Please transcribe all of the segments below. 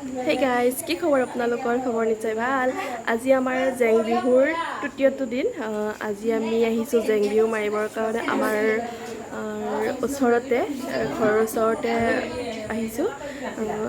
Hey guys, কি খবৰ আপোনালোকৰ? খবৰ নিশ্চয় ভাল। আজি আমাৰ জেং বিহুৰ তৃতীয়টো দিন। আজি আমি আহিছোঁ জেং বিহু মাৰিবৰ কাৰণে আমাৰ ওচৰতে, ঘৰৰ ওচৰতে আহিছোঁ।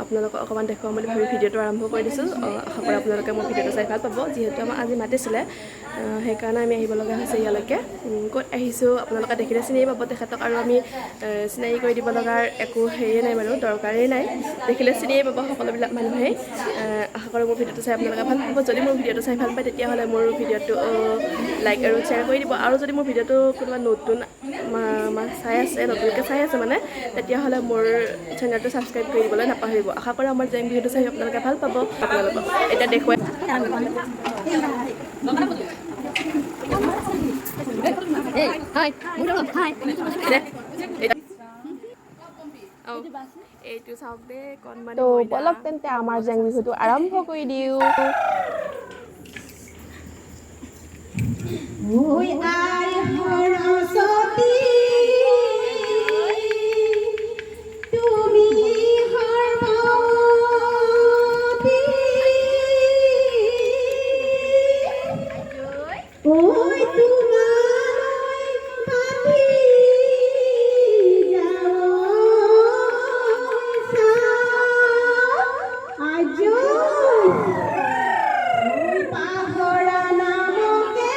আপোনালোকক অকণমান দেখুৱাম বুলি ভাবি ভিডিঅ'টো আৰম্ভ কৰি দিছোঁ। আশা কৰোঁ আপোনালোকে মোৰ ভিডিঅ'টো চাই ভাল পাব। যিহেতু আমাক আজি মাতিছিলে, সেইকাৰণে আমি আহিব লগা হৈছে ইয়ালৈকে। ক'ত আহিছোঁ আপোনালোকে দেখিলে চিনি পাব তেখেতক, আৰু আমি চিনাকি কৰি দিব লগাৰ একো হেৰিয়ে নাই বাৰু, দৰকাৰেই নাই। দেখিলে চিনিয়ে পাব সকলোবিলাক মানুহেই। আশা কৰোঁ মোৰ ভিডিঅ'টো চাই আপোনালোকে ভাল পাব। যদি মোৰ ভিডিঅ'টো চাই ভাল পায় তেতিয়াহ'লে মোৰ ভিডিঅ'টো লাইক আৰু শ্বেয়াৰ কৰি দিব। আৰু যদি মোৰ ভিডিঅ'টো কোনোবা নতুন চাই আছে, নতুনকৈ চাই আছে মানে, তেতিয়াহ'লে মোৰ চেনেলটো ছাবস্ক্ৰাইব কৰি দিবলৈ নাপাহৰিব। আশা কৰোঁ আমাৰ জেং বিহুটো চাই আপোনালোকে ভাল পাব। আপোনালোকক এতিয়া দেখুৱাই এইটো চাওক দেই, কণমানি ময়দা। বলক তেন্তে আমাৰ জেং বিহুটো আৰম্ভ কৰি দিওঁ। ঐ আই সৰস্বতী, তুমি সৰ্বমতী। ঐ তোমালৈ মাতি যাওঁ আজৈ। ঐ পাহৰা নামকে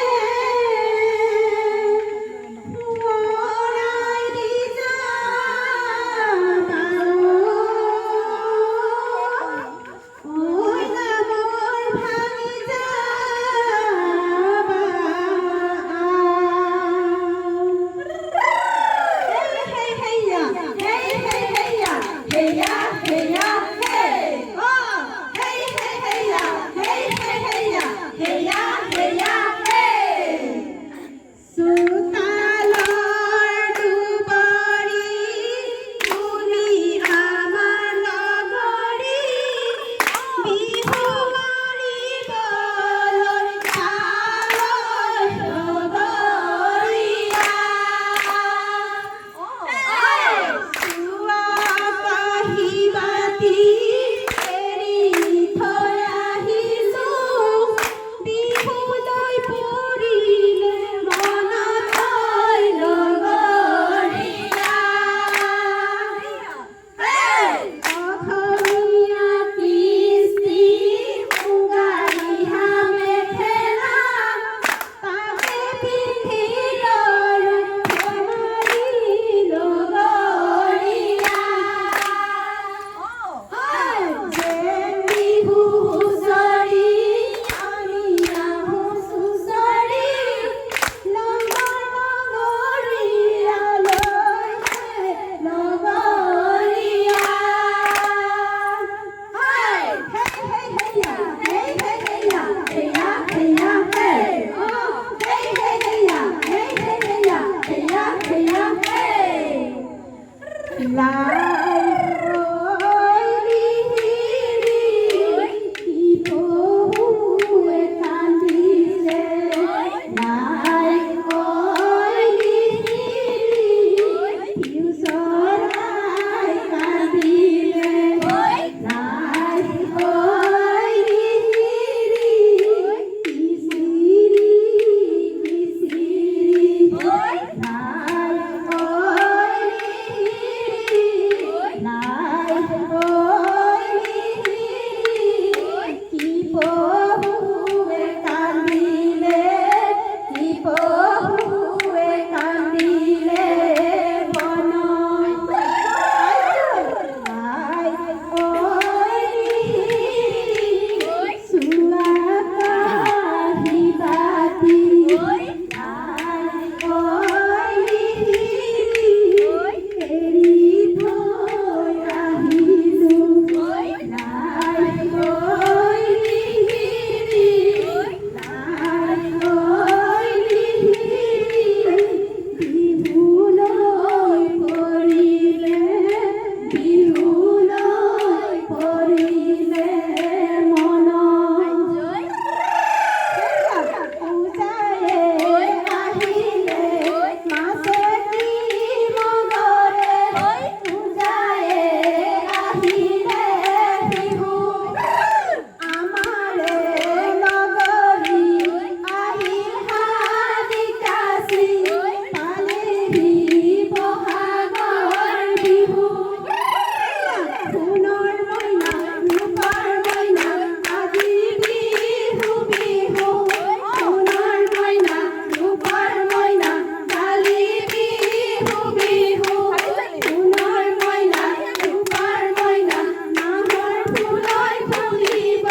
ফুলই ফুলিব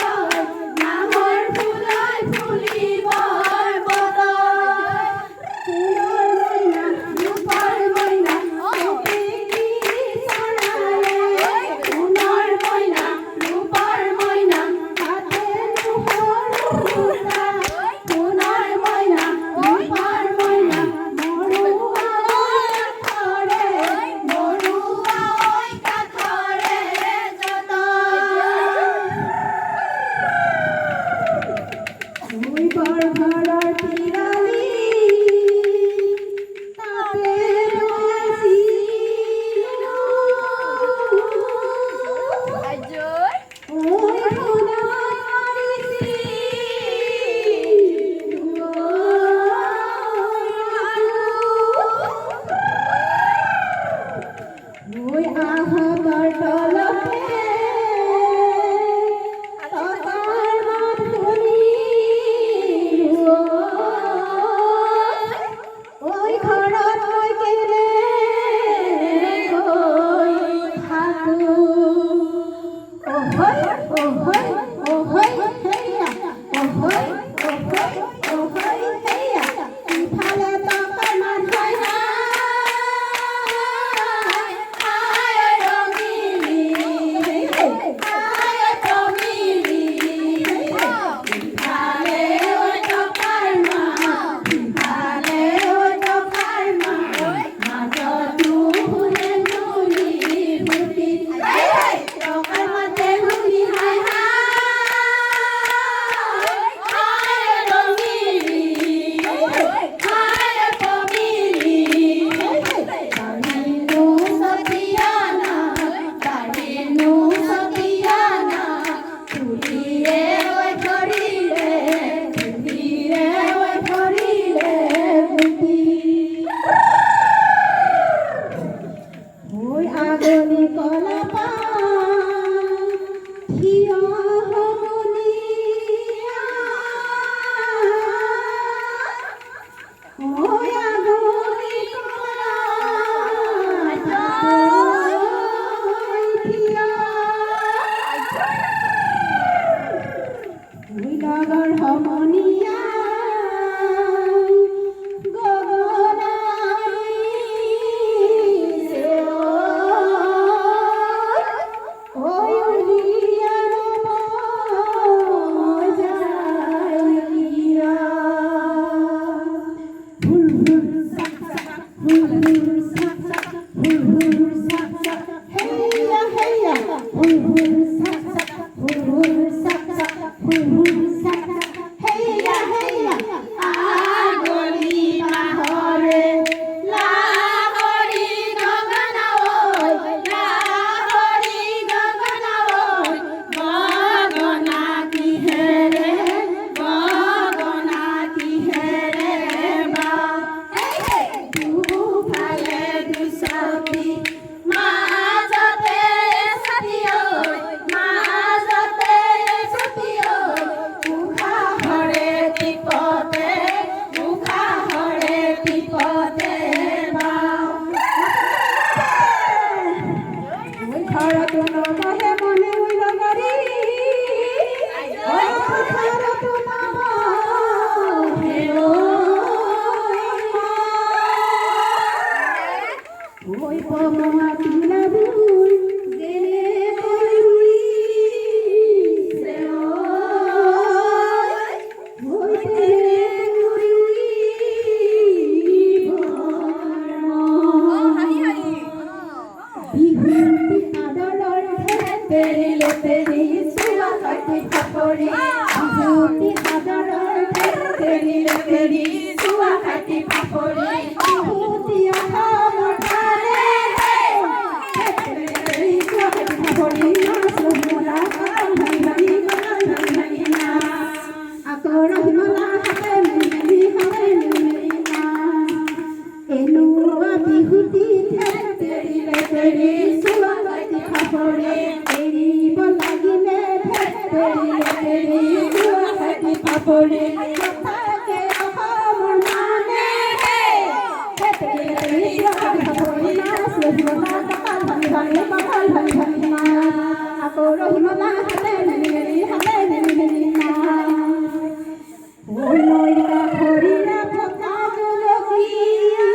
নামৰ ফুলই ফুলিব বতৰ ফুলৰ মইনা ৰূপৰ মইনা কি চৰায়ে ফুলৰ মইনা ৰূপৰ মইনা হাতে নুহৰু সূতা ফুলৰ মইনা ৰূপৰ মইনা মৰুৱা কাঠৰে মই বৰ ঘৰৰ তিৰালি তাতে ৰৈছিলোঁ ঐ মই আহতৰ তলতে টকাৰ মাত শুনিলোঁ ঐ ঘৰত মই কেনে গৈ থাকোঁ অহৈ অহৈ অহৈ হেয়া অহৈ অহৈ অহৈ হেয়া ইফালে টকাৰ মাত হয় না আগলি কলাপা থিয় হমনিয়া ঐ আগলি কলাপা থিয় ঐ লগৰ সমনীয়া আকৌ ৰহিমলা হালে মেলি হালে মেলি না ঐ নৈ কাষৰীয়া পতা জলকীয়া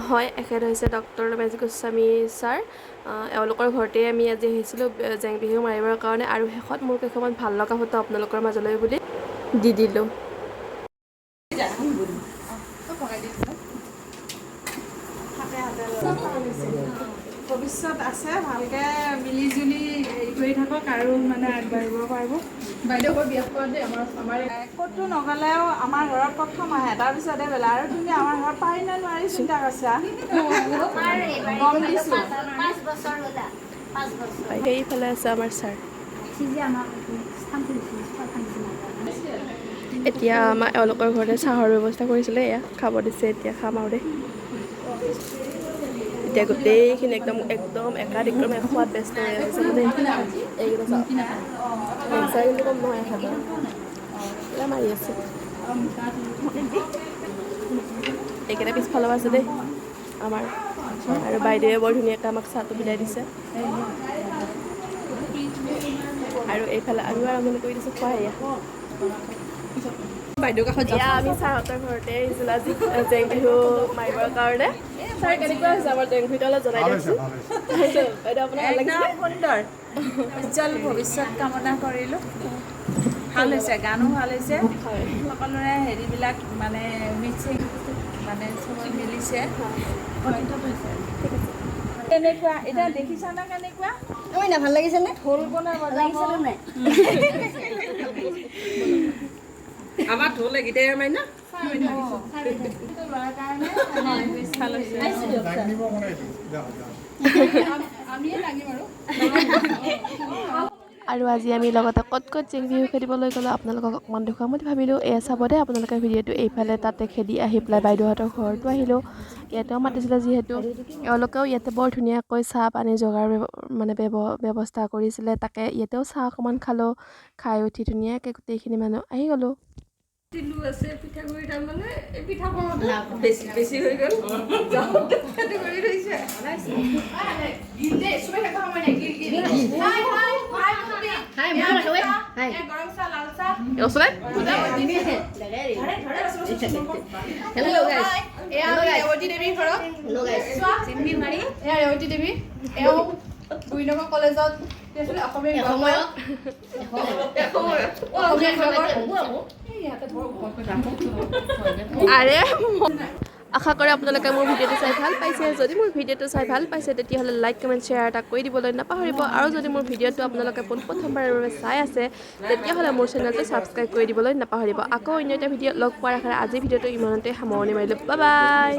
হয়, এখেত হৈছে ডক্টৰ ৰমেশ গোস্বামী ছাৰ। এওঁলোকৰ ঘৰতে আমি আজি আহিছিলোঁ জেং বিহু মাৰিবৰ কাৰণে, আৰু শেষত মোৰ কেইখনমান ভাল লগা ফটো আপোনালোকৰ মাজলৈ বুলি দি দিলোঁ। ভৱিষ্যত আছে, ভালকৈ মিলি জুলি হেৰি কৰি থাকক আৰু মানে আগবাঢ়িব পাৰিব। বাইদেউ বিয়া কৰাতে আমাৰ ক'তো নগ'লেও আমাৰ ঘৰত প্ৰথম আহে, তাৰপিছতে বেলা। আৰু তুমি আমাৰ ঘৰত পাৰি নে নোৱাৰি চিন্তা কৰিছা? গম দিছোঁ। সেইফালে আছে আমাৰ ছাৰ। এতিয়া আমাৰ এওঁলোকৰ ঘৰতে চাহৰ ব্যৱস্থা কৰিছিলে, এয়া খাব দিছে। এতিয়া খাম আৰু দেই। এতিয়া গোটেইখিনি একদম একাদিক্ৰম খোৱাত ব্যস্ত হৈ আছে দেই। এইকেইটা চাওক, চাই কিন্তু কম নহয় এখেতৰ এয়া মাৰি আছে। এইকেইটা পিছফালেও আছে দেই আমাৰ, আৰু বাইদেৱে বৰ ধুনীয়াকৈ আমাক চাহটো বিলাই দিছে। আৰু এইফালে আমিও আৰম্ভণি কৰি দিছোঁ খোৱা। এয়া এয়া আমি ছাৰহঁতৰ ঘৰতে আহিছিলোঁ আজি জেং বিহু মাৰিবৰ কাৰণে। ছাৰ, কেনেকুৱা হৈছে আমাৰ জেং বিহুটো অলপ জনাই দিয়কচোন। বাইদেউ আপোনাৰ ভাল লাগিছে? সুন্দৰ, উজ্জ্বল ভৱিষ্যত কামনা কৰিলোঁ। ভাল হৈছে, গানো ভাল হৈছে, সকলোৰে হেৰিবিলাক মানে মিক্সিং মানে চবৰে মিলিছে। কেনেকুৱা এতিয়া দেখিছা না? কেনেকুৱা ভাল লাগিছে নে? ঢোল বনা বজাব নাই? আমাৰ ঢোল এইকেইটাই মাৰি না আৰু আজি আমি লগতে ক'ত ক'ত জেং বিহু খেলিবলৈ গ'লোঁ আপোনালোকক অকণমান দেখুৱাম বুলি ভাবিলোঁ। এয়া চাব দে আপোনালোকে ভিডিঅ'টো। এইফালে তাতে খেদি আহি পেলাই বাইদেউহঁতৰ ঘৰতো আহিলোঁ। ইয়াতেও মাতিছিলে যিহেতু, এওঁলোকেও ইয়াতে বৰ ধুনীয়াকৈ চাহ পানী যোগাৰ ব্যৱস্থা কৰিছিলে। তাকে ইয়াতেও চাহ অকণমান খালোঁ। খাই উঠি ধুনীয়াকৈ গোটেইখিনি মানুহ আহি গ'লোঁ। তিলো আছে পিঠাগুড়ি, তাৰমানে এই পিঠা বেছি হৈ গ'ল কৰি থৈছে। ৰেৱতী দেৱীৰ ঘৰত ৰেৱতী দেৱী, এওঁ ২ নম্বৰ কলেজত অসমীয়া আৰে আশা কৰোঁ আপোনালোকে মোৰ ভিডিঅ'টো চাই ভাল পাইছে। যদি মোৰ ভিডিঅ'টো চাই ভাল পাইছে তেতিয়াহ'লে লাইক কমেণ্ট শ্বেয়াৰ এটা কৰি দিবলৈ নাপাহৰিব। আৰু যদি মোৰ ভিডিঅ'টো আপোনালোকে পোনপ্ৰথমবাৰৰ বাবে চাই আছে তেতিয়াহ'লে মোৰ চেনেলটো ছাবস্ক্ৰাইব কৰি দিবলৈ নাপাহৰিব। আকৌ অন্য এটা ভিডিঅ'ত লগ পোৱাৰ আশাৰে আজি ভিডিঅ'টো ইমানতে সামৰণি মাৰিলোঁ। Bye bye.